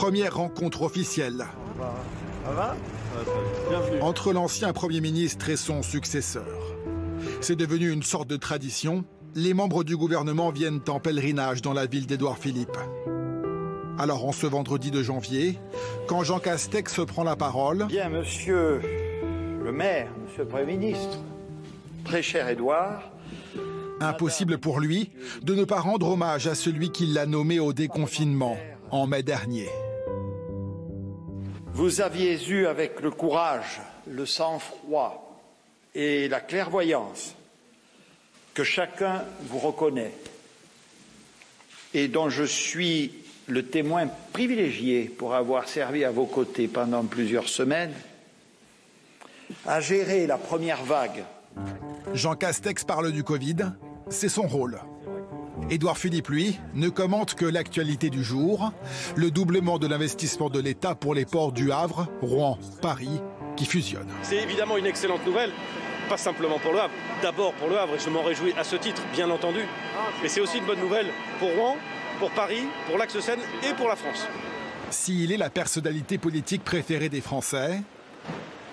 Première rencontre officielle Ça va? Bienvenue. entre l'ancien Premier ministre et son successeur. C'est devenu une sorte de tradition. Les membres du gouvernement viennent en pèlerinage dans la ville d'Édouard Philippe. Alors, en ce vendredi de janvier, quand Jean Castex prend la parole... Bien, monsieur le maire, monsieur le Premier ministre, très cher Édouard... Impossible pour lui de ne pas rendre hommage à celui qui l'a nommé au déconfinement en mai dernier. Vous aviez eu avec le courage, le sang-froid et la clairvoyance que chacun vous reconnaît et dont je suis le témoin privilégié pour avoir servi à vos côtés pendant plusieurs semaines, à gérer la première vague. Jean Castex parle du Covid, c'est son rôle. Édouard Philippe, lui, ne commente que l'actualité du jour, le doublement de l'investissement de l'État pour les ports du Havre, Rouen, Paris, qui fusionnent. C'est évidemment une excellente nouvelle, pas simplement pour le Havre, d'abord pour le Havre, et je m'en réjouis à ce titre, bien entendu, mais c'est aussi une bonne nouvelle pour Rouen, pour Paris, pour l'Axe Seine et pour la France. S'il est la personnalité politique préférée des Français,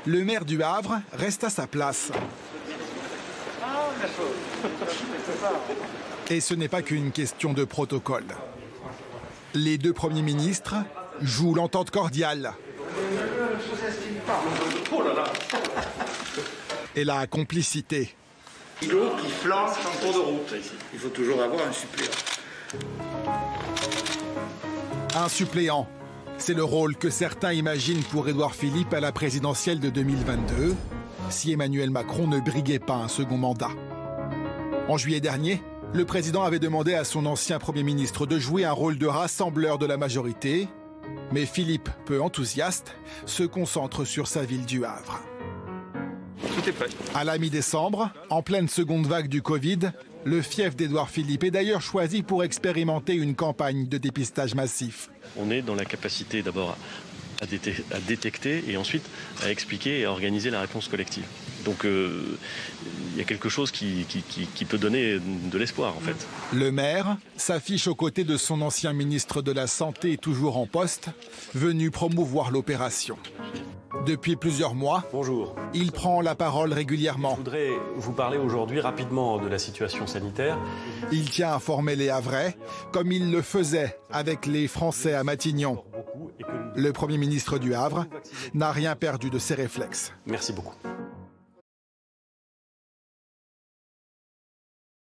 le maire du Havre reste à sa place. Et ce n'est pas qu'une question de protocole. Les deux premiers ministres jouent l'entente cordiale. Et la complicité. L'eau qui flanche en cours de route. Il faut toujours avoir un suppléant. Un suppléant, c'est le rôle que certains imaginent pour Édouard Philippe à la présidentielle de 2022, si Emmanuel Macron ne briguait pas un second mandat. En juillet dernier, le président avait demandé à son ancien Premier ministre de jouer un rôle de rassembleur de la majorité, mais Philippe, peu enthousiaste, se concentre sur sa ville du Havre. Tout est prêt. À la mi-décembre, en pleine seconde vague du Covid, le fief d'Édouard Philippe est d'ailleurs choisi pour expérimenter une campagne de dépistage massif. On est dans la capacité d'abord à détecter et ensuite à expliquer et à organiser la réponse collective. Donc il y a quelque chose qui peut donner de l'espoir en fait. Le maire s'affiche aux côtés de son ancien ministre de la Santé, toujours en poste, venu promouvoir l'opération. Depuis plusieurs mois, Bonjour. il prend la parole régulièrement. Je voudrais vous parler aujourd'hui rapidement de la situation sanitaire. Il tient à informer les Havrais, comme il le faisait avec les Français à Matignon. Le Premier ministre du Havre n'a rien perdu de ses réflexes. Merci beaucoup.